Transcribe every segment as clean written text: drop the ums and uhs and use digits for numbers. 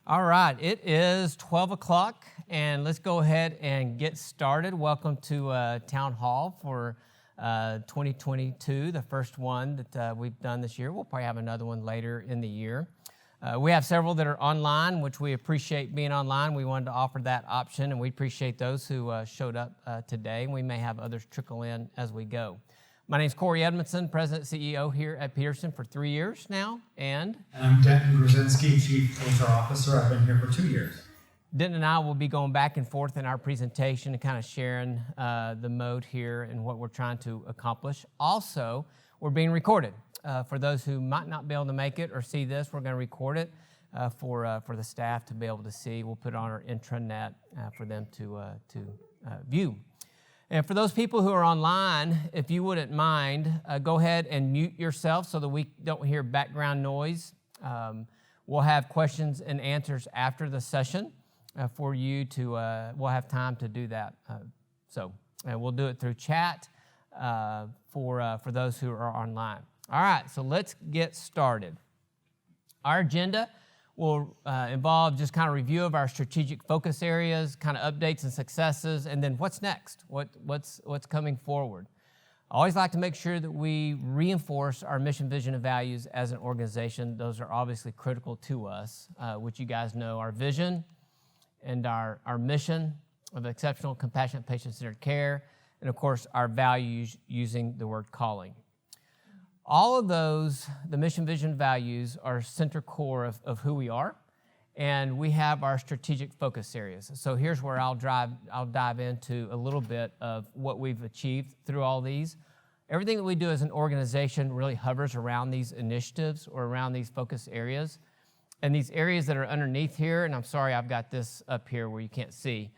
All right, it is 12 o'clock, and let's go ahead and get started. Welcome to Town Hall for 2022, the first one that we've done this year. We'll probably have another one later in the year. We have several that are online, which we appreciate being online. We wanted to offer that option, and we appreciate those who showed up today. We may have others trickle in as we go. My name is Corey Edmondson, President and CEO here at Peterson for 3 years now, and I'm Denton Grzinski, Chief HR Officer. I've been here for 2 years. Denton and I will be going back and forth in our presentation and kind of sharing the mode here and what we're trying to accomplish. Also, we're being recorded. For those who might not be able to make it or see this, we're going to record it for the staff to be able to see. We'll put it on our intranet for them to view. And for those people who are online, if you wouldn't mind, go ahead and mute yourself so that we don't hear background noise. We'll have questions and answers after the session for you to, we'll have time to do that. So we'll do it through chat for those who are online. All right, so let's get started. Our agenda will involve just kind of review of our strategic focus areas, kind of updates and successes, and then what's next, what's coming forward. I always like to make sure that we reinforce our mission, vision, and values as an organization. Those are obviously critical to us, which you guys know, our vision and our mission of exceptional, compassionate, patient-centered care, and of course, our values using the word calling. All of those, the mission, vision, values, are center core of who we are, and we have our strategic focus areas. So here's where I'll dive into a little bit of what we've achieved through all these. Everything that we do as an organization really hovers around these initiatives or around these focus areas. And these areas that are underneath here, and I'm sorry I've got this up here where you can't see,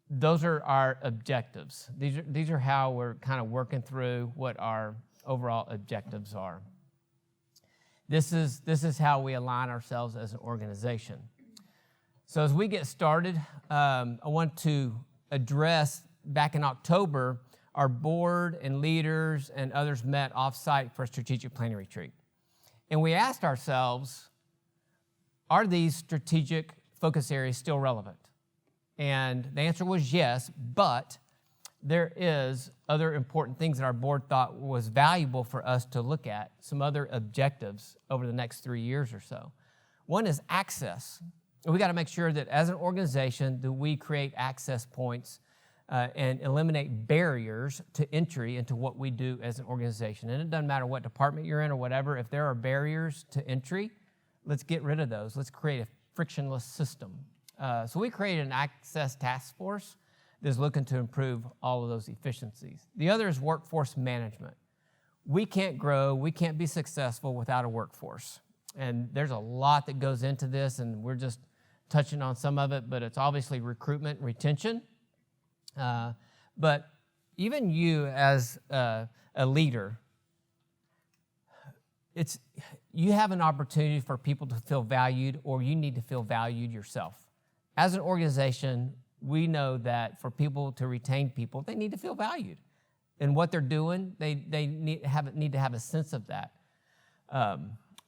those are our objectives. These are how we're kind of working through what our overall objectives are. This is how we align ourselves as an organization. So as we get started, I want to address, back in October, our board and leaders and others met off-site for a strategic planning retreat. And we asked ourselves, are these strategic focus areas still relevant? And the answer was yes, but there is other important things that our board thought was valuable for us to look at, some other objectives over the next 3 years or so. One is access. We got to make sure that as an organization that we create access points and eliminate barriers to entry into what we do as an organization. And it doesn't matter what department you're in or whatever, if there are barriers to entry, let's get rid of those. Let's create a frictionless system. So we created an access task force that's looking to improve all of those efficiencies. The other is workforce management. We can't grow, we can't be successful without a workforce. And there's a lot that goes into this, and we're just touching on some of it, but it's obviously recruitment and retention. But even you as a leader, you have an opportunity for people to feel valued, or you need to feel valued yourself. As an organization, we know that for people to retain people, they need to feel valued in what they're doing. They need to have a sense of that.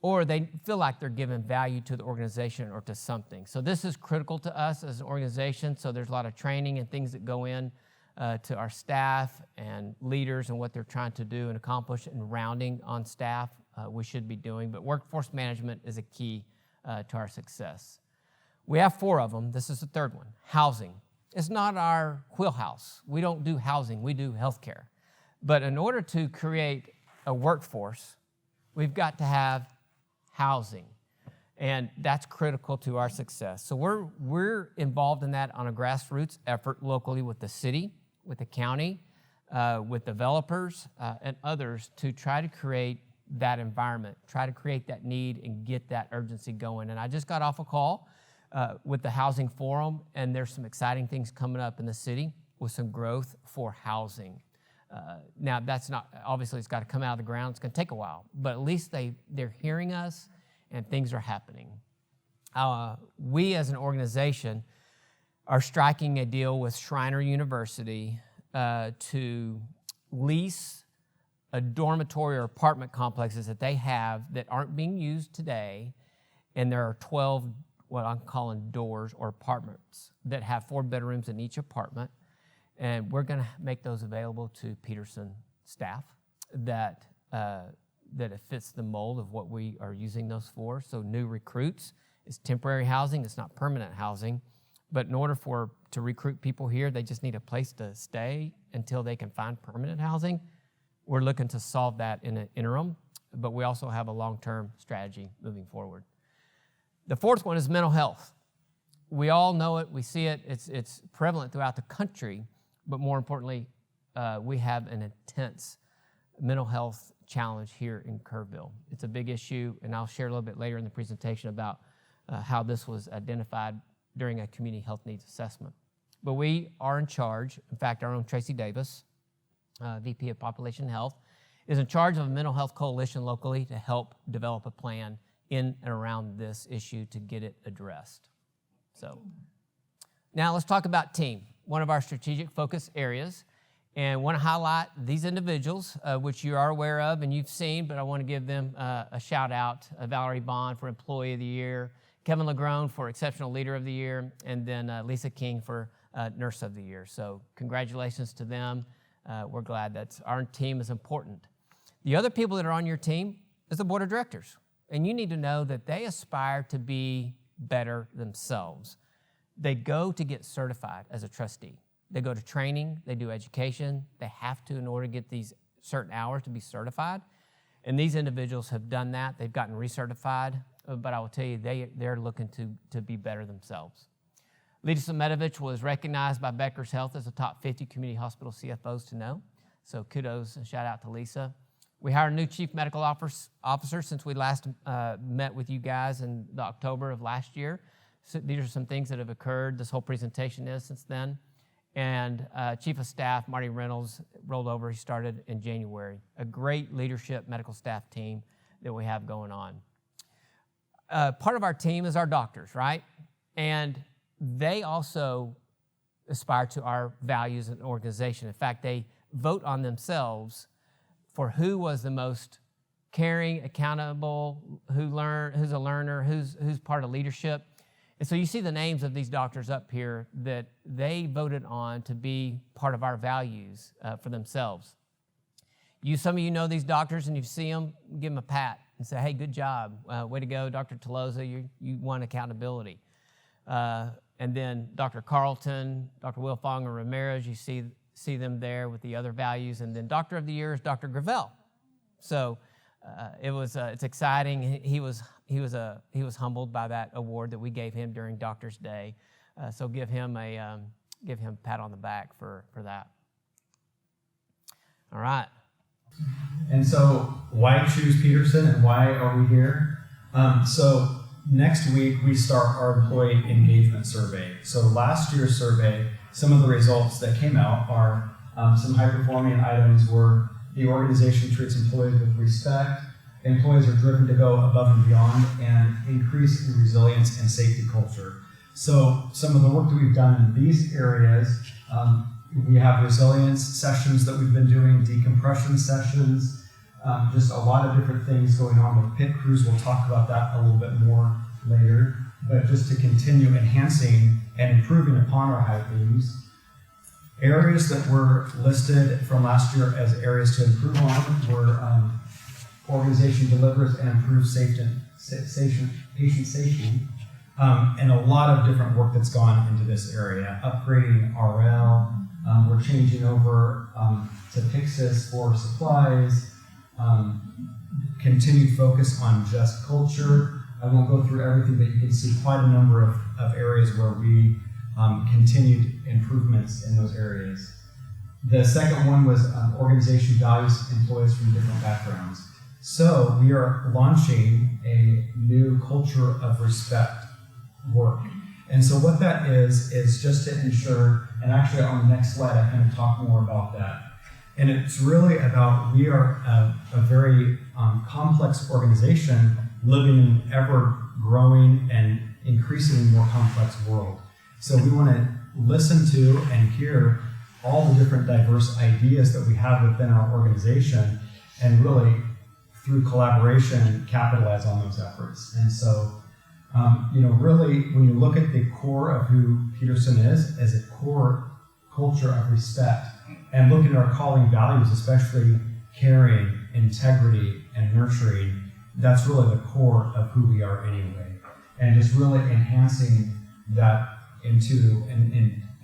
Or they feel like they're giving value to the organization or to something. So this is critical to us as an organization. So there's a lot of training and things that go in to our staff and leaders and what they're trying to do and accomplish, and rounding on staff we should be doing. But workforce management is a key to our success. We have 4 of them. This is the third one, housing. It's not our wheelhouse. We don't do housing, we do healthcare. But in order to create a workforce, we've got to have housing. And that's critical to our success. So we're involved in that on a grassroots effort locally with the city, with the county, with developers and others to try to create that environment, try to create that need and get that urgency going. And I just got off a call with the Housing Forum, and there's some exciting things coming up in the city with some growth for housing. Now, that's not, obviously it's got to come out of the ground. It's going to take a while, but at least they're hearing us and things are happening. We as an organization are striking a deal with Schreiner University to lease a dormitory or apartment complexes that they have that aren't being used today and there are 12 what I'm calling doors or apartments that have 4 bedrooms in each apartment. And we're going to make those available to Peterson staff that it fits the mold of what we are using those for. So new recruits, it's temporary housing, it's not permanent housing. But in order to recruit people here, they just need a place to stay until they can find permanent housing. We're looking to solve that in an interim, but we also have a long-term strategy moving forward. The fourth one is mental health. We all know it, we see it, it's prevalent throughout the country, but more importantly, we have an intense mental health challenge here in Kerrville. It's a big issue, and I'll share a little bit later in the presentation about how this was identified during a community health needs assessment. But we are in charge, in fact, our own Tracy Davis, VP of Population Health, is in charge of a mental health coalition locally to help develop a plan in and around this issue to get it addressed. So now let's talk about team, one of our strategic focus areas. And I want to highlight these individuals, which you are aware of and you've seen, but I want to give them a shout out. Valerie Bond for Employee of the Year, Kevin LeGrone for Exceptional Leader of the Year, and then Lisa King for Nurse of the Year. So congratulations to them. We're glad that our team is important. The other people that are on your team is the board of directors. And you need to know that they aspire to be better themselves. They go to get certified as a trustee. They go to training, they do education. They have to in order to get these certain hours to be certified. And these individuals have done that. They've gotten recertified, but I will tell you, they're looking to be better themselves. Lisa Medovich was recognized by Becker's Health as a top 50 community hospital CFOs to know. So kudos and shout out to Lisa. We hired a new chief medical officer since we last met with you guys in the October of last year. So these are some things that have occurred. This whole presentation is since then. And chief of staff, Marty Reynolds, rolled over. He started in January. A great leadership medical staff team that we have going on. Part of our team is our doctors, right? And they also aspire to our values and organization. In fact, they vote on themselves for who was the most caring, accountable, who's a learner, who's part of leadership. And so you see the names of these doctors up here that they voted on to be part of our values for themselves. Some of you know these doctors, and you see them, give them a pat and say, hey, good job. Way to go, Dr. Tolosa, you won accountability. And then Dr. Carlton, Dr. Wilfong, and Ramirez, you see them there with the other values. And then Doctor of the Year is Dr. Gravel. So it's exciting. He was humbled by that award that we gave him during Doctor's Day. So give him a pat on the back for that. All right. And so why choose Peterson and why are we here? So next week we start our employee engagement survey. So last year's survey, some of the results that came out are some high-performing items were the organization treats employees with respect, employees are driven to go above and beyond, and increase in resilience and safety culture. So some of the work that we've done in these areas, we have resilience sessions that we've been doing, decompression sessions, just a lot of different things going on with pit crews. We'll talk about that a little bit more later, but just to continue enhancing and improving upon our high themes. Areas that were listed from last year as areas to improve on were organization delivers and improves patient safety, and a lot of different work that's gone into this area. Upgrading RL, we're changing over to Pyxis for supplies, continued focus on just culture. I won't go through everything, but you can see quite a number of areas where we continued improvements in those areas. The second one was organization values employees from different backgrounds. So we are launching a new culture of respect work. And so what that is just to ensure, and actually on the next slide I kind of talk more about that. And it's really about, we are a very complex organization living in an ever-growing and increasingly more complex world. So we want to listen to and hear all the different diverse ideas that we have within our organization and really, through collaboration, capitalize on those efforts. And so Really, when you look at the core of who Peterson is, as a core culture of respect, and look at our calling values, especially caring, integrity, and nurturing, that's really the core of who we are anyway. And just really enhancing that into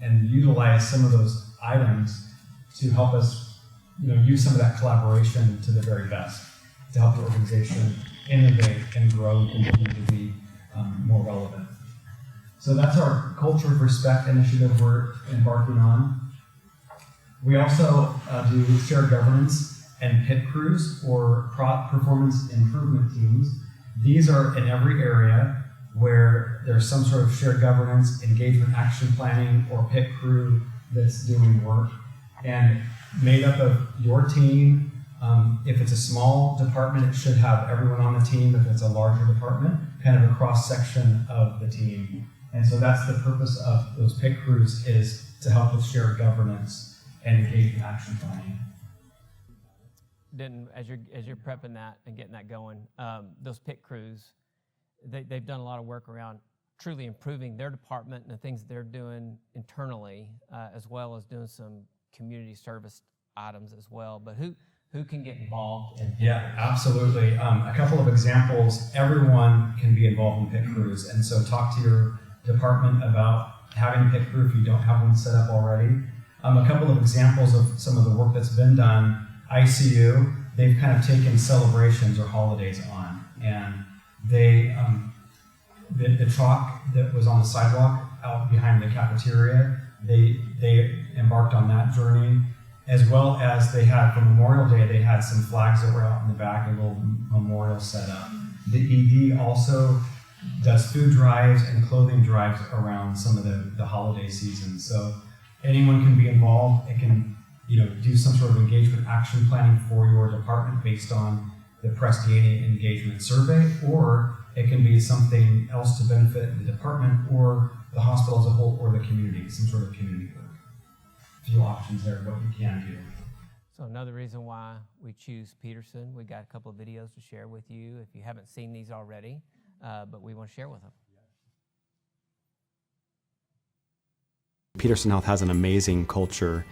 and utilize some of those items to help us, use some of that collaboration to the very best to help the organization innovate and grow and continue to be more relevant. So that's our Culture of Respect initiative we're embarking on. We also do shared governance and pit crews, or performance improvement teams. These are in every area where there's some sort of shared governance, engagement action planning, or pit crew that's doing work, and made up of your team. If it's a small department, it should have everyone on the team. If it's a larger department, kind of a cross-section of the team. And so that's the purpose of those pit crews, is to help with shared governance and engagement action planning. Then, as you're prepping that and getting that going, those pit crews, they've done a lot of work around truly improving their department and the things they're doing internally, as well as doing some community service items as well. But who can get involved in? Yeah, absolutely. A couple of examples. Everyone can be involved in pit crews, and so talk to your department about having a pit crew if you don't have one set up already. A couple of examples of some of the work that's been done. ICU, they've kind of taken celebrations or holidays on, and they the chalk that was on the sidewalk out behind the cafeteria, they embarked on that journey, as well as they had, for Memorial Day, they had some flags that were out in the back, a little memorial set up. The ED also does food drives and clothing drives around some of the holiday seasons. So anyone can be involved. It can do some sort of engagement action planning for your department based on the Press DNA engagement survey, or it can be something else to benefit the department or the hospital as a whole or the community, some sort of community work. A few options there of what you can do. So another reason why we choose Peterson, we got a couple of videos to share with you if you haven't seen these already, but we want to share with them. Peterson Health has an amazing culture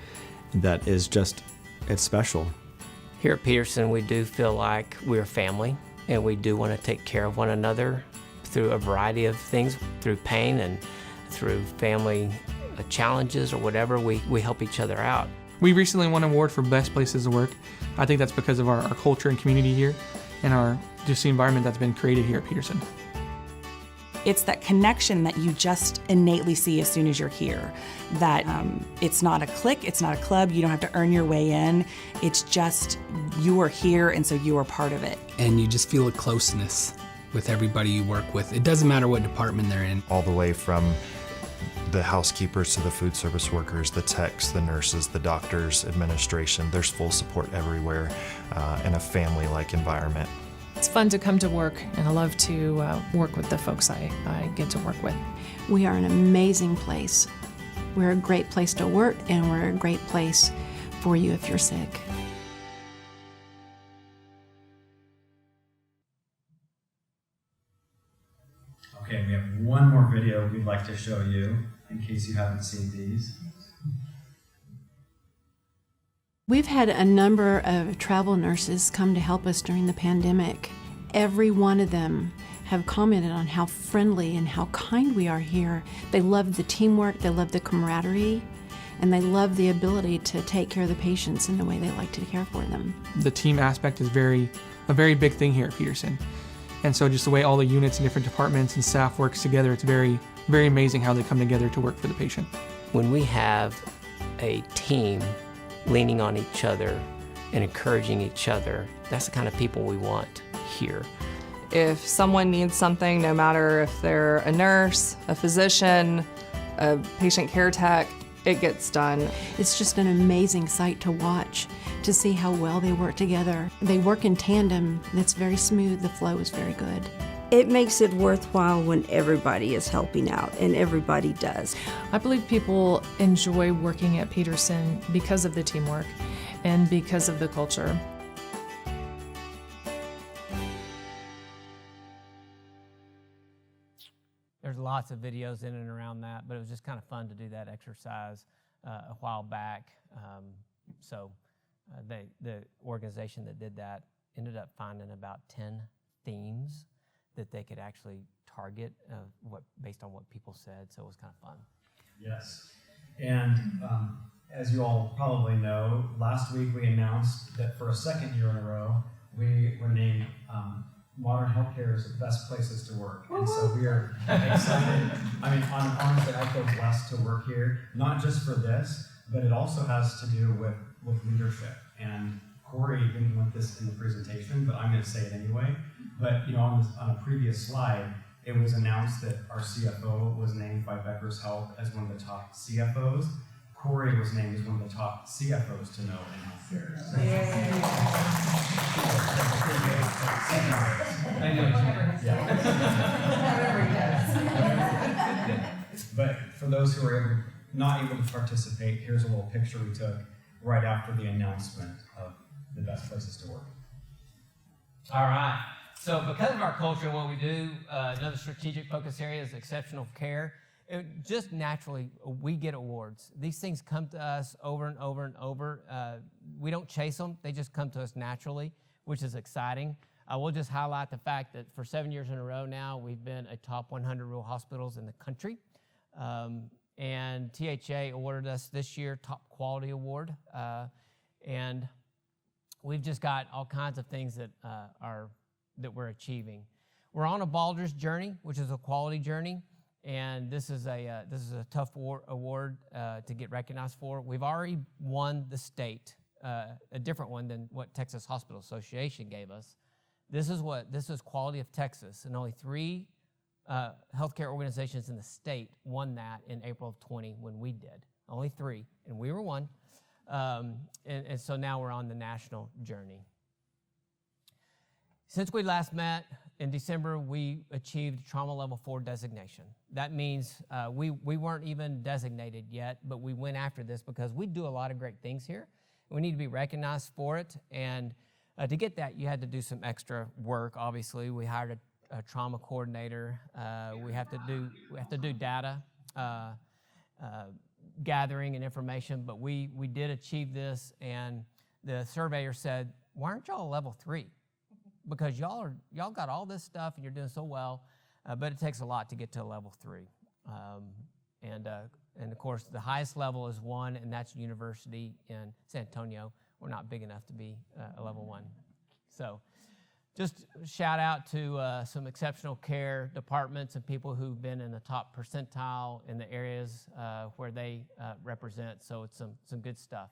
that is just, it's special. Here at Peterson, we do feel like we're family, and we do want to take care of one another through a variety of things, through pain and through family challenges or whatever. We help each other out. We recently won an award for Best Places to Work. I think that's because of our culture and community here and just the environment that's been created here at Peterson. It's that connection that you just innately see as soon as you're here. That it's not a clique, it's not a club, you don't have to earn your way in. It's just you are here, and so you are part of it. And you just feel a closeness with everybody you work with. It doesn't matter what department they're in. All the way from the housekeepers to the food service workers, the techs, the nurses, the doctors, administration. There's full support everywhere in a family-like environment. It's fun to come to work, and I love to work with the folks I get to work with. We are an amazing place. We're a great place to work, and we're a great place for you if you're sick. Okay, we have one more video we'd like to show you in case you haven't seen these. We've had a number of travel nurses come to help us during the pandemic. Every one of them have commented on how friendly and how kind we are here. They love the teamwork, they love the camaraderie, and they love the ability to take care of the patients in the way they like to care for them. The team aspect is a very big thing here at Peterson. And so just the way all the units and different departments and staff works together, it's very, very amazing how they come together to work for the patient. When we have a team leaning on each other and encouraging each other, that's the kind of people we want here. If someone needs something, no matter if they're a nurse, a physician, a patient care tech, it gets done. It's just an amazing sight to watch, to see how well they work together. They work in tandem. It's very smooth. The flow is very good. It makes it worthwhile when everybody is helping out, and everybody does. I believe people enjoy working at Peterson because of the teamwork and because of the culture. There's lots of videos in and around that, but it was just kind of fun to do that exercise a while back. The organization that did that ended up finding about 10 themes that they could actually target based on what people said, so it was kind of fun. Yes. And as you all probably know, last week we announced that for a second year in a row, we were named Modern Healthcare's Best Places to Work. And so we are excited. I mean, honestly, I feel blessed to work here, not just for this, but it also has to do with leadership. And Corey didn't want this in the presentation, but I'm going to say it anyway. But on a previous slide, it was announced that our CFO was named by Becker's Health as one of the top CFOs. Corey was named as one of the top CFOs to know in healthcare. But for those who are not able to participate, here's a little picture we took right after the announcement of the best places to work. All right. So because of our culture and what we do, another strategic focus area is exceptional care. Just naturally, we get awards. These things come to us over and over and over. We don't chase them. They just come to us naturally, which is exciting. We'll just highlight the fact that for 7 years in a row now, we've been a top 100 rural hospitals in the country. And THA awarded us this year Top Quality Award. And we've just got all kinds of things that we're achieving. We're on a Baldr's journey, which is a quality journey. And this is a tough award to get recognized for. We've already won the state, a different one than what Texas Hospital Association gave us. This is Quality of Texas, and only 3 healthcare organizations in the state won that in April of 20 when we did. Only 3, and we were one. And so now we're on the national journey. Since we last met in December, we achieved Trauma Level 4 designation. That means we weren't even designated yet, but we went after this because we do a lot of great things here. We need to be recognized for it, and to get that, you had to do some extra work. Obviously, we hired a trauma coordinator. We have to do data gathering and information, but we did achieve this, and the surveyor said, "Why aren't y'all level 3? Because y'all got all this stuff and you're doing so well, but it takes a lot to get to a level 3." And of course, the highest level is 1, and that's University in San Antonio. We're not big enough to be a level 1. So just shout out to some exceptional care departments and people who've been in the top percentile in the areas where they represent. So it's some good stuff.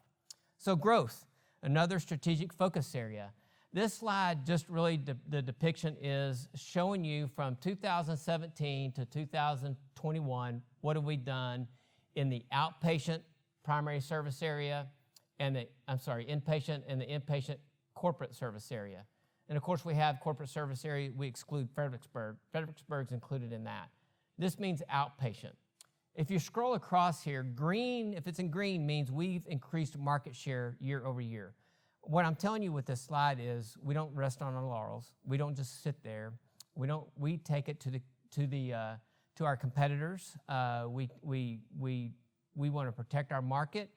So growth, another strategic focus area. This slide just really, the depiction is showing you from 2017 to 2021, what have we done in the outpatient primary service area and inpatient and the inpatient corporate service area. And of course we have corporate service area, we exclude Fredericksburg. Fredericksburg's included in that. This means outpatient. If you scroll across here, green, if it's in green, means we've increased market share year over year. What I'm telling you with this slide is we don't rest on our laurels. We don't just sit there. We take it to our competitors. We want to protect our market.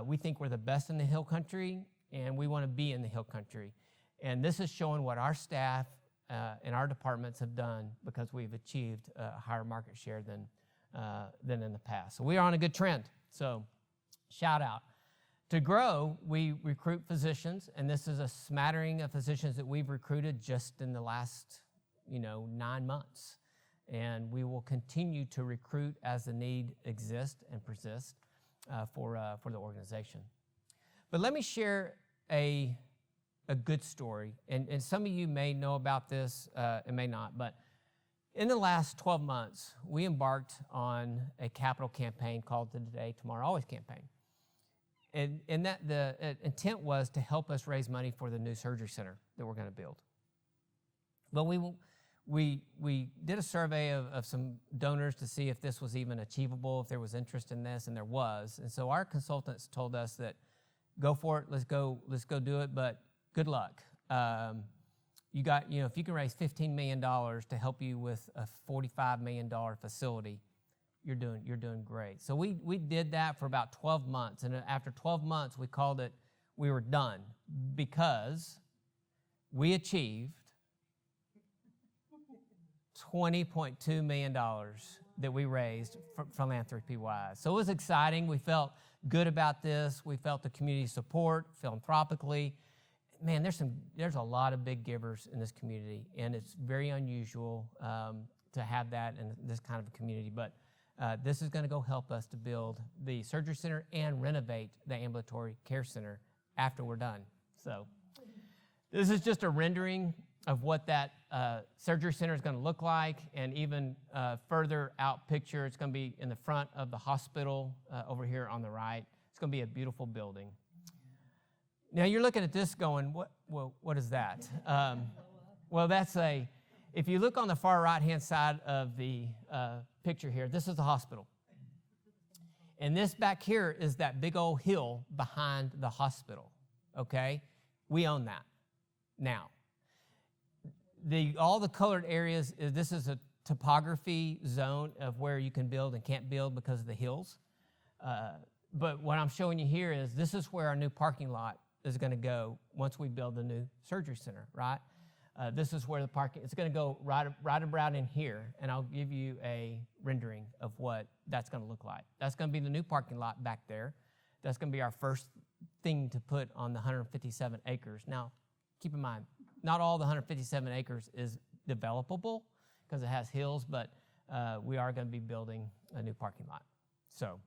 We think we're the best in the Hill Country, and we want to be in the Hill Country. And this is showing what our staff and our departments have done because we've achieved a higher market share than in the past. So we are on a good trend. So shout out. To grow, we recruit physicians, and this is a smattering of physicians that we've recruited just in the last 9 months. And we will continue to recruit as the need exists and persists for the organization. But let me share a good story, and some of you may know about this and may not, but in the last 12 months, we embarked on a capital campaign called the Today, Tomorrow, Always campaign. And that the intent was to help us raise money for the new surgery center that we're going to build. But we did a survey of some donors to see if this was even achievable, if there was interest in this, and there was. And so our consultants told us that go for it, let's go do it, but good luck. if you can raise $15 million to help you with a $45 million facility, you're doing great. So we did that for about 12 months. And after 12 months, we called it, we were done, because we achieved $20.2 million that we raised philanthropy-wise. So it was exciting. We felt good about this. We felt the community support philanthropically. Man, there's a lot of big givers in this community, and it's very unusual to have that in this kind of a community. But this is going to go help us to build the surgery center and renovate the ambulatory care center after we're done. So this is just a rendering of what that surgery center is going to look like, and even further out picture, it's going to be in the front of the hospital over here on the right. It's going to be a beautiful building. Now you're looking at this going, what is that? Well, if you look on the far right-hand side of the picture here, this is the hospital. And this back here is that big old hill behind the hospital, okay? We own that now. All the colored areas, this is a topography zone of where you can build and can't build because of the hills. But what I'm showing you here is this is where our new parking lot is going to go once we build the new surgery center, right? This is where the parking, it's going to go right about in here, and I'll give you a rendering of what that's going to look like. That's going to be the new parking lot back there. That's going to be our first thing to put on the 157 acres. Now, keep in mind, not all the 157 acres is developable because it has hills, but we are going to be building a new parking lot. So,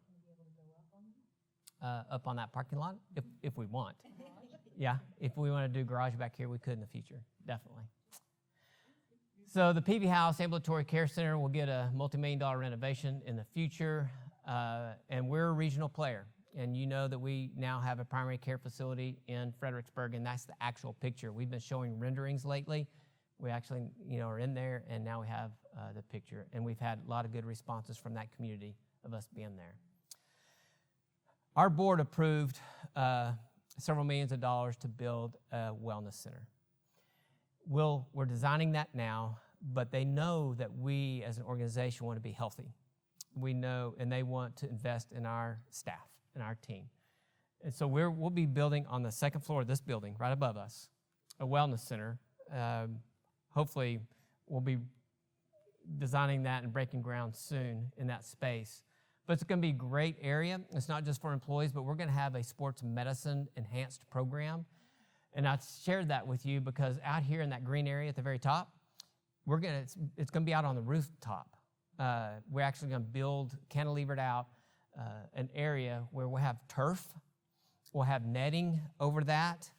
up on that parking lot, if we want. Yeah, if we want to do garage back here, we could in the future, definitely. So the PV House Ambulatory Care Center will get a multi-million-dollar renovation in the future, and we're a regional player. And you know that we now have a primary care facility in Fredericksburg, and that's the actual picture. We've been showing renderings lately. We actually, are in there, and now we have the picture. And we've had a lot of good responses from that community of us being there. Our board approved several millions of dollars to build a wellness center. We're designing that now, but they know that we as an organization want to be healthy. We know, and they want to invest in our staff and our team. And so we'll be building on the second floor of this building, right above us, a wellness center. Hopefully, we'll be designing that and breaking ground soon in that space. But it's going to be a great area. It's not just for employees, but we're going to have a sports medicine enhanced program. And I shared that with you because out here in that green area at the very top, it's going to be out on the rooftop. We're actually going to build, cantilevered out, an area where we'll have turf. We'll have netting over that.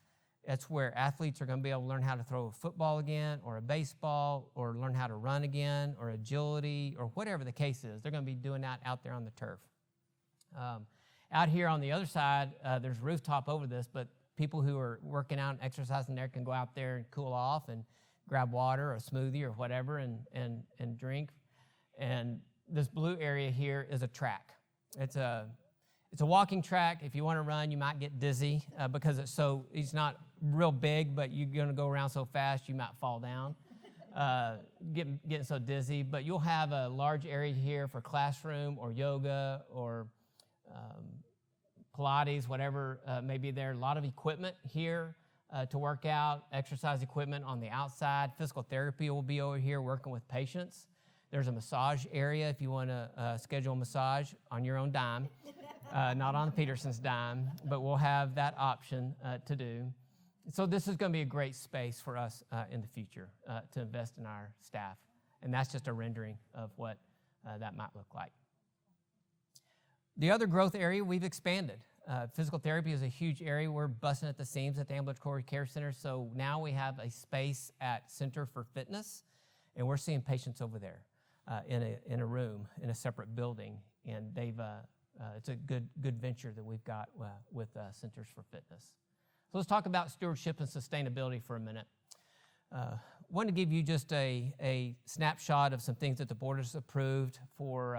That's where athletes are going to be able to learn how to throw a football again, or a baseball, or learn how to run again, or agility, or whatever the case is. They're going to be doing that out there on the turf. Out here on the other side, there's rooftop over this, but people who are working out and exercising there can go out there and cool off and grab water or a smoothie or whatever and drink. And this blue area here is a track. It's a walking track. If you want to run, you might get dizzy because it's not real big, but you're going to go around so fast you might fall down, getting so dizzy. But you'll have a large area here for classroom or yoga or Pilates, whatever may be there. A lot of equipment here to work out, exercise equipment on the outside. Physical therapy will be over here working with patients. There's a massage area if you want to schedule a massage on your own dime, not on Peterson's dime, but we'll have that option to do. So this is going to be a great space for us in the future to invest in our staff. And that's just a rendering of what that might look like. The other growth area, we've expanded. Physical therapy is a huge area. We're busting at the seams at the Ambulatory Care Center. So now we have a space at Center for Fitness, and we're seeing patients over there in a room, in a separate building. And it's a good venture that we've got with Centers for Fitness. So let's talk about stewardship and sustainability for a minute. Want to give you just a snapshot of some things that the board has approved for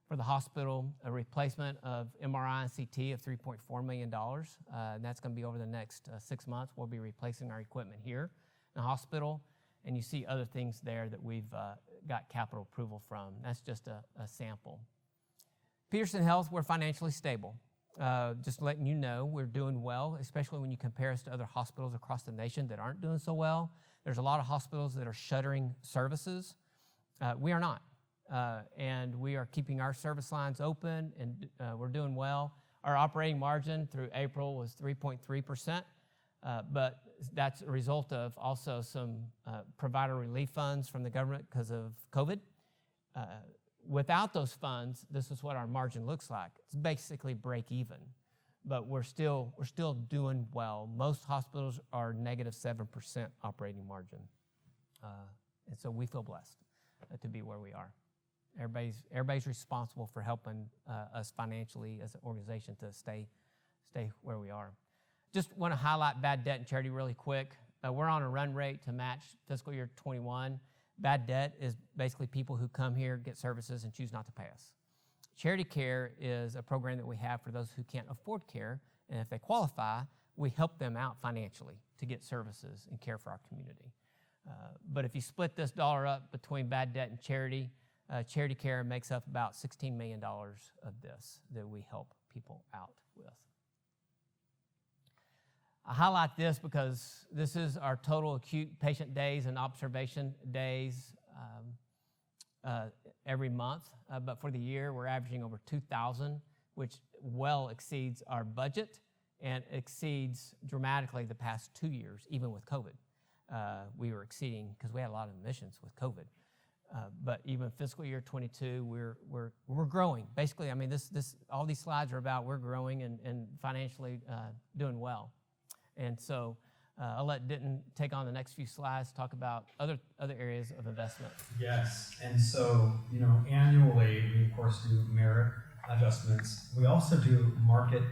the hospital, a replacement of MRI and CT of $3.4 million. And that's going to be over the next 6 months. We'll be replacing our equipment here. in the hospital, and you see other things there that we've got capital approval from. That's just a sample. Peterson Health, we're financially stable. Just letting you know, we're doing well, especially when you compare us to other hospitals across the nation that aren't doing so well. There's a lot of hospitals that are shuttering services. We are not. And we are keeping our service lines open, and we're doing well. Our operating margin through April was 3.3%, but that's a result of also some provider relief funds from the government because of COVID. Without those funds, this is what our margin looks like. It's basically break even, but we're still doing well. Most hospitals are negative 7% operating margin, and so we feel blessed to be where we are. Everybody's responsible for helping us financially as an organization to stay where we are. Just want to highlight bad debt and charity really quick. We're on a run rate to match fiscal year 21. Bad debt is basically people who come here, get services, and choose not to pay us. Charity care is a program that we have for those who can't afford care, and if they qualify, we help them out financially to get services and care for our community. But if you split this dollar up between bad debt and charity, charity care makes up about $16 million of this that we help people out with. I highlight this because this is our total acute patient days and observation days every month. But for the year, we're averaging over 2,000, which well exceeds our budget and exceeds dramatically the past 2 years, even with COVID. We were exceeding because we had a lot of admissions with COVID. But even fiscal year 22, we're growing. Basically, I mean, all these slides are about we're growing and financially doing well. And so I'll let Denton take on the next few slides, talk about other areas of investment. Yes, and so, annually, we of course do merit adjustments. We also do market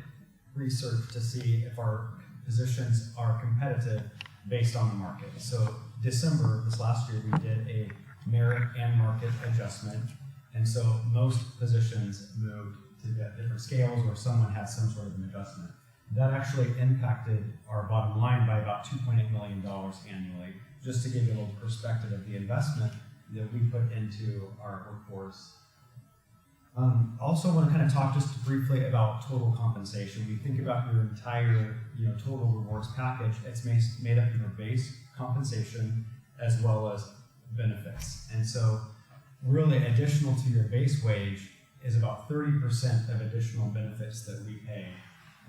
research to see if our positions are competitive based on the market. So December, this last year, we did a merit and market adjustment. And so most positions moved to different scales where someone had some sort of an adjustment. That actually impacted our bottom line by about $2.8 million annually, just to give you a little perspective of the investment that we put into our workforce. Also want to kind of talk just briefly about total compensation. When you think about your entire total rewards package, it's made up of your base compensation as well as benefits. And so really additional to your base wage is about 30% of additional benefits that we pay.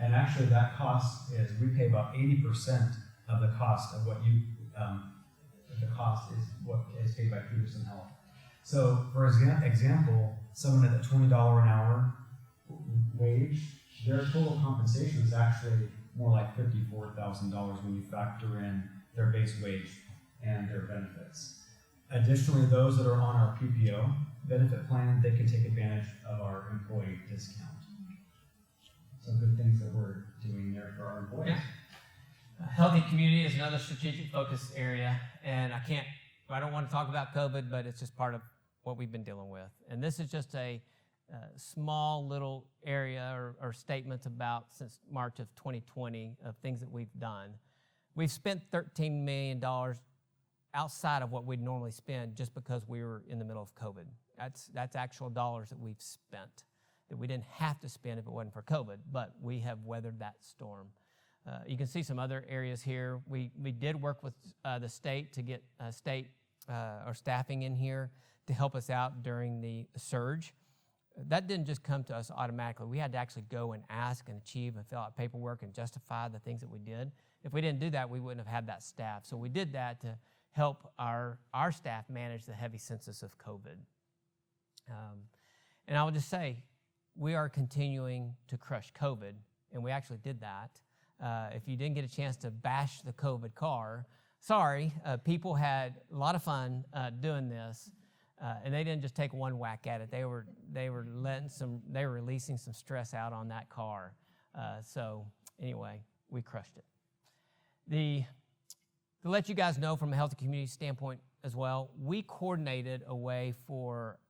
And actually that cost is, we pay about 80% of the cost of what the cost is what is paid by Peterson Health. So for example, someone at the $20 an hour wage, their total compensation is actually more like $54,000 when you factor in their base wage and their benefits. Additionally, those that are on our PPO benefit plan, they can take advantage of our employee discount. Some good things that we're doing there for our employees. Yeah. A healthy community is another strategic focus area, and I don't want to talk about COVID, but it's just part of what we've been dealing with. And this is just a small little area or statements about since March of 2020 of things that we've done. We've spent $13 million outside of what we'd normally spend just because we were in the middle of COVID. That's actual dollars that we've spent that we didn't have to spend if it wasn't for COVID, but we have weathered that storm. You can see some other areas here. We did work with the state to get state or staffing in here to help us out during the surge. That didn't just come to us automatically. We had to actually go and ask and achieve and fill out paperwork and justify the things that we did. If we didn't do that, we wouldn't have had that staff. So we did that to help our staff manage the heavy census of COVID. And I will just say, we are continuing to crush COVID, and we actually did that. If you didn't get a chance to bash the COVID car, sorry, people had a lot of fun doing this, and they didn't just take one whack at it. They were releasing some stress out on that car. So anyway, we crushed it. To let you guys know from a healthy community standpoint as well, we coordinated a way for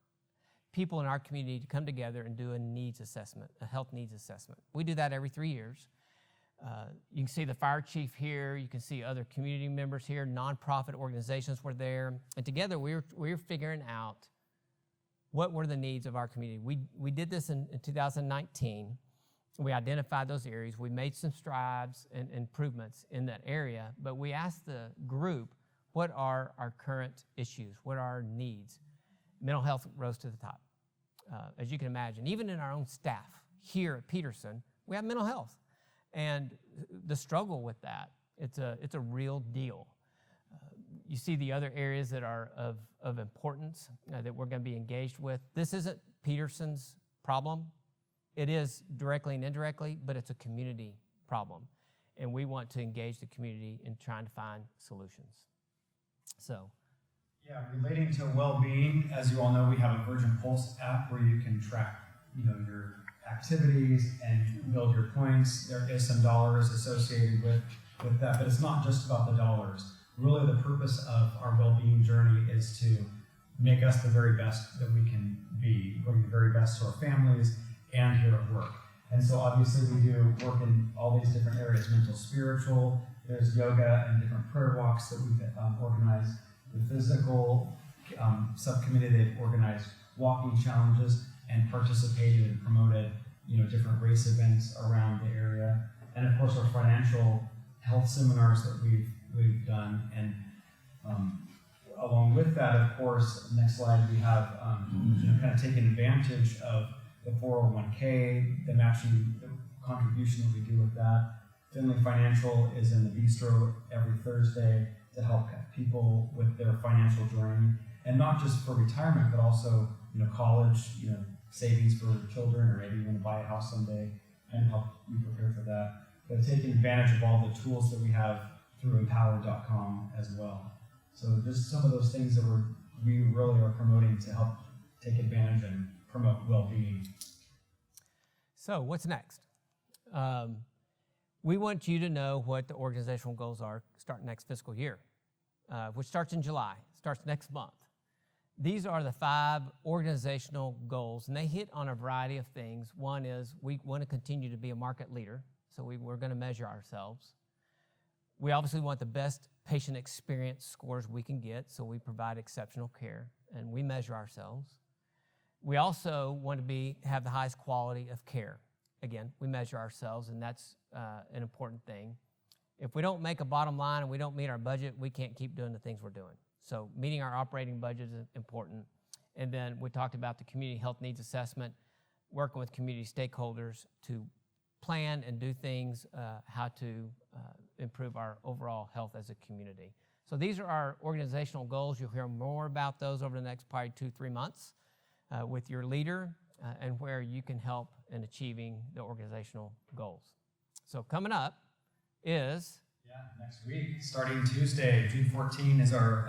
people in our community to come together and do a needs assessment, a health needs assessment. We do that every 3 years. You can see the fire chief here. You can see other community members here. Nonprofit organizations were there. And together we were figuring out what were the needs of our community. We did this in 2019. We identified those areas. We made some strides and improvements in that area. But we asked the group, what are our current issues? What are our needs? Mental health rose to the top. As you can imagine, even in our own staff here at Peterson, we have mental health. And the struggle with that, it's a real deal. You see the other areas that are of importance that we're going to be engaged with. This isn't Peterson's problem. It is directly and indirectly, but it's a community problem. And we want to engage the community in trying to find solutions. So. Yeah, relating to well-being, as you all know, we have a Virgin Pulse app where you can track, your activities and build your points. There is some dollars associated with that, but it's not just about the dollars. Really, the purpose of our well-being journey is to make us the very best that we can be, bring the very best to our families and here at work. And so obviously we do work in all these different areas, mental, spiritual, there's yoga and different prayer walks that we've organized. The physical subcommittee, they've organized walking challenges and participated and promoted, different race events around the area. And of course, our financial health seminars that we've done. And along with that, of course, next slide, we have kind of taken advantage of the 401k, the matching contribution that we do with that. Finley Financial is in the bistro every Thursday to help people with their financial journey, and not just for retirement, but also college, savings for children, or maybe you want to buy a house someday, and help you prepare for that. But taking advantage of all the tools that we have through empower.com as well. So just some of those things that we really are promoting to help take advantage and promote well-being. So what's next? We want you to know what the organizational goals are starting next fiscal year, which starts in July, starts next month. These are the 5 organizational goals, and they hit on a variety of things. One is we want to continue to be a market leader, so we're going to measure ourselves. We obviously want the best patient experience scores we can get, so we provide exceptional care, and we measure ourselves. We also want to have the highest quality of care. Again, we measure ourselves, and that's an important thing. If we don't make a bottom line and we don't meet our budget, we can't keep doing the things we're doing. So meeting our operating budget is important. And then we talked about the community health needs assessment, working with community stakeholders to plan and do things, how to improve our overall health as a community. So these are our organizational goals. You'll hear more about those over the next probably 2-3 months with your leader and where you can help in achieving the organizational goals. So coming up is... next week, starting Tuesday, June 14, is our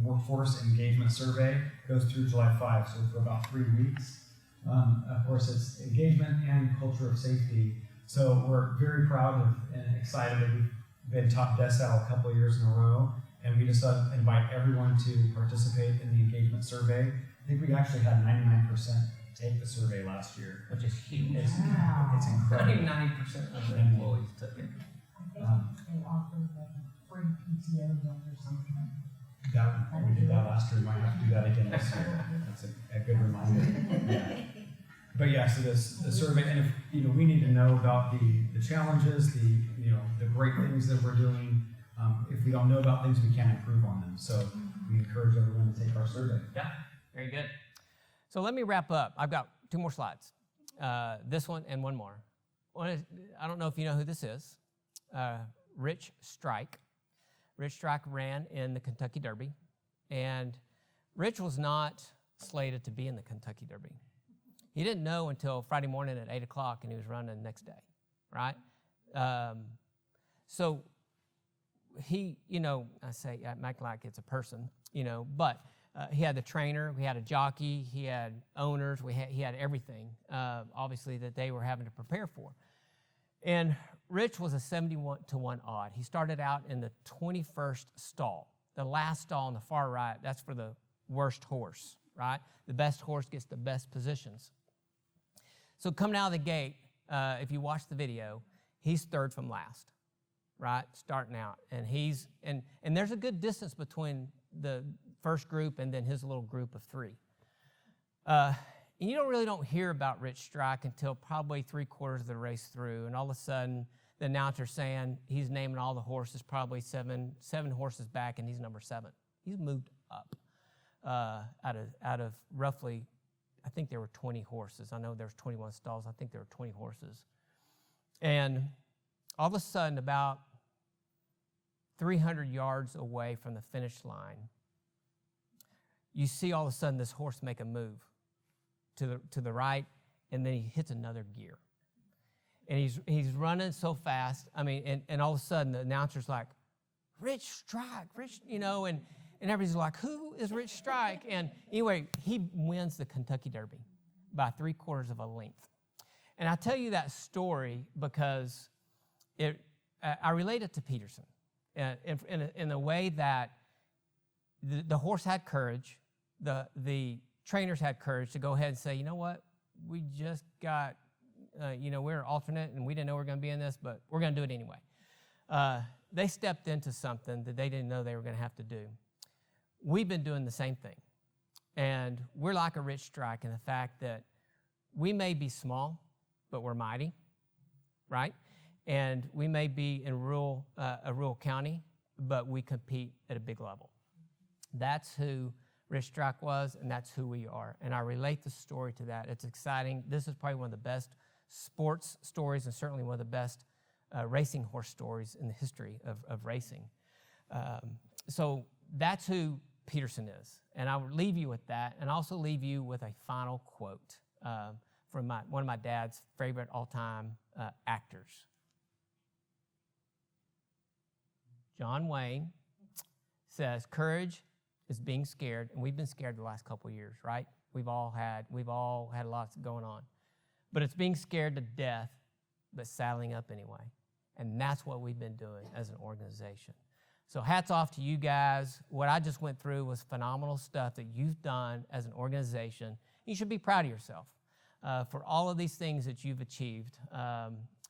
workforce engagement survey. It goes through July 5, so for about 3 weeks. Of course, it's engagement and culture of safety. So we're very proud of and excited that we've been top decile a couple of years in a row, and we just invite everyone to participate in the engagement survey. I think we actually had 99% take the survey last year, which is huge. It's incredible. 99% of the employees took it. They offered free PTO day or something. We did that last year. We might have to do that again this year. That's a good reminder. Yeah. But yeah, so the survey, and if we need to know about the challenges, the great things that we're doing. If we don't know about things, we can't improve on them. So we encourage everyone to take our survey. Yeah, very good. So let me wrap up. I've got 2 more slides. This one and one more. I don't know if you know who this is. Rich Strike. Rich Strike ran in the Kentucky Derby, and Rich was not slated to be in the Kentucky Derby. He didn't know until Friday morning at 8 o'clock, and he was running the next day, right? So he, I make like it's a person, but he had the trainer, we had a jockey, he had owners, he had everything, obviously, that they were having to prepare for. And Rich was a 71-1 odd. He started out in the 21st stall. The last stall on the far right, that's for the worst horse, right? The best horse gets the best positions. So coming out of the gate, if you watch the video, He's third from last, right? Starting out. And and there's a good distance between the first group and then his little group of 3. And you don't hear about Rich Strike until probably 3/4 of the race through, and all of a sudden the announcer's saying he's naming all the horses, probably seven horses back, and he's number 7. He's moved up out of roughly, I think there were 20 horses. I know there's 21 stalls. I think there were 20 horses. And all of a sudden, about 300 yards away from the finish line, you see all of a sudden this horse make a move to the right, and then he hits another gear. And he's running so fast. I mean, and all of a sudden the announcer's like, Rich Strike, Rich, and everybody's like, who is Rich Strike? And anyway, he wins the Kentucky Derby by 3/4 of a length. And I tell you that story because I relate it to Peterson in a way that the horse had courage, the trainers had courage to go ahead and say, you know what, we just got, we're alternate and we didn't know we were going to be in this, but we're going to do it anyway. They stepped into something that they didn't know they were going to have to do. We've been doing the same thing. And we're like a Rich Strike in the fact that we may be small, but we're mighty, right? And we may be in a rural county, but we compete at a big level. That's who Rich Strike was, and that's who we are. And I relate the story to that. It's exciting. This is probably one of the best sports stories and certainly one of the best racing horse stories in the history of racing. So that's who Peterson is. And I will leave you with that, and also leave you with a final quote from one of my dad's favorite all-time actors. John Wayne says, courage is being scared, and we've been scared the last couple of years, right? We've all had lots going on. But it's being scared to death, but saddling up anyway. And that's what we've been doing as an organization. So hats off to you guys. What I just went through was phenomenal stuff that you've done as an organization. You should be proud of yourself for all of these things that you've achieved.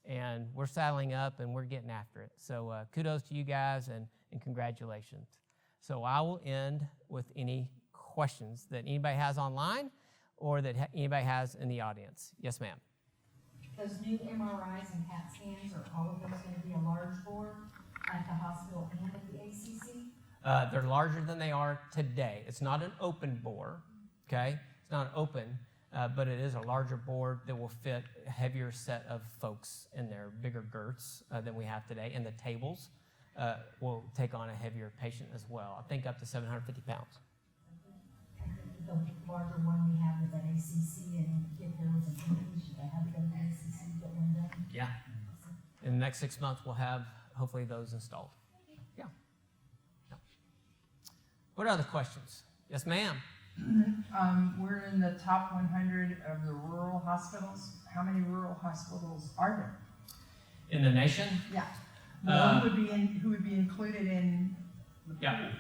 And we're saddling up and we're getting after it. So kudos to you guys and congratulations. So I will end with any questions that anybody has online or that anybody has in the audience. Yes, ma'am. Those new MRIs and CAT scans, are all of those going to be a large bore at the hospital and at the ACC? They're larger than they are today. It's not an open bore, okay? It's not open, but it is a larger board that will fit a heavier set of folks in there, bigger girths than we have today. And the tables will take on a heavier patient as well. I think up to 750 pounds. The larger one we have is at ACC, and if there was an increase, should I have to go to the ACC to get one done? Yeah. In the next 6 months, we'll have hopefully those installed. Yeah. What other questions? Yes, ma'am. We're in the top 100 of the rural hospitals. How many rural hospitals are there? In the nation? Yeah. Who would be included in the pool? Yeah.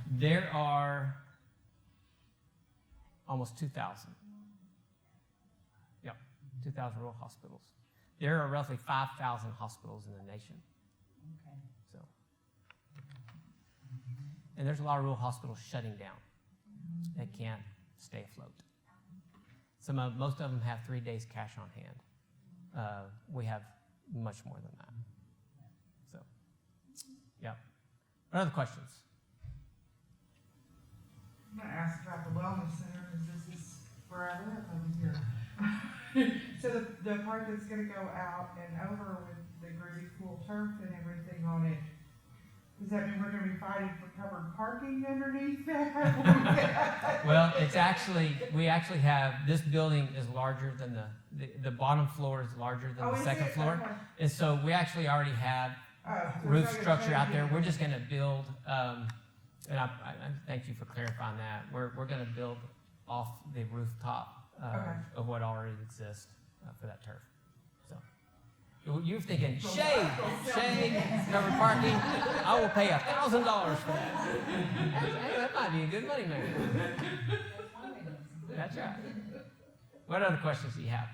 There are almost 2,000. Yep, 2,000 rural hospitals. There are roughly 5,000 hospitals in the nation. Okay. So, and there's a lot of rural hospitals shutting down. They can't stay afloat. Most of them have 3 days cash on hand. We have much more than that. So, yeah. What other questions? I'm going to ask about the wellness center because this is where I live over here. So the part that's going to go out and over with the gravy pool turf and everything on it, does that mean we're going to be fighting for covered parking underneath that? Well, we actually have, this building is larger than the bottom floor is larger than the second floor. Okay. And so we actually already have roof structure out there. We're just going to build, and I thank you for clarifying that. We're going to build off the rooftop of what already exists for that turf. So you're thinking shade, covered parking. I will pay $1,000 for that. Hey, that might be a good money maker. That's right. What other questions do you have?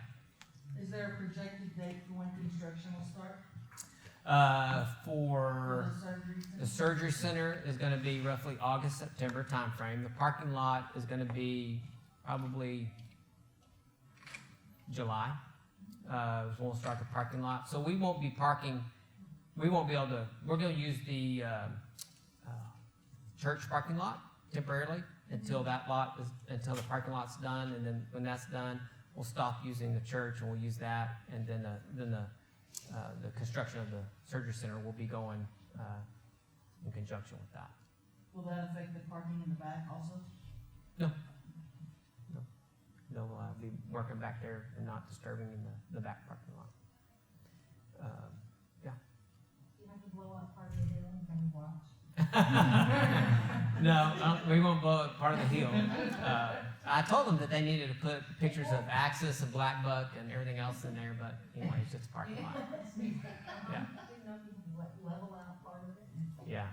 Is there a projected date for when construction will start? For the surgery center is going to be roughly August, September timeframe. The parking lot is going to be probably July. Is when we'll start the parking lot. So we won't be parking. We won't be able to. We're going to use the church parking lot temporarily until that lot is until the parking lot's done, and then when that's done, we'll stop using the church and we'll use that, and then the construction of the surgery center will be going in conjunction with that. Will that affect the parking in the back also? No. They'll be working back there and not disturbing in the back parking lot. Yeah. You have to blow up part of the hill and come watch. No, we won't blow up part of the hill. I told them that they needed to put pictures of Axis and Black Buck and everything else in there, but anyway, it's just a parking lot. Yeah. Level out part of it. Yeah,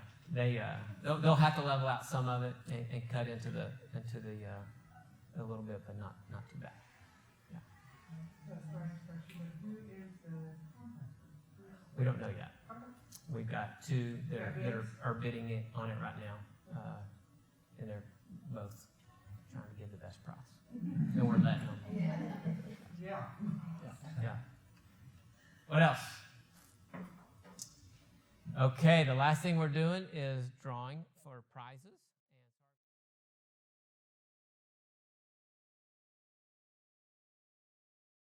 they'll have to level out some of it and cut into the a little bit, but not too bad. Yeah. We don't know yet. We've got two that are bidding it on it right now, and they're both trying to give the best price, and we're letting them. Yeah. What else? Okay, the last thing we're doing is drawing for prizes.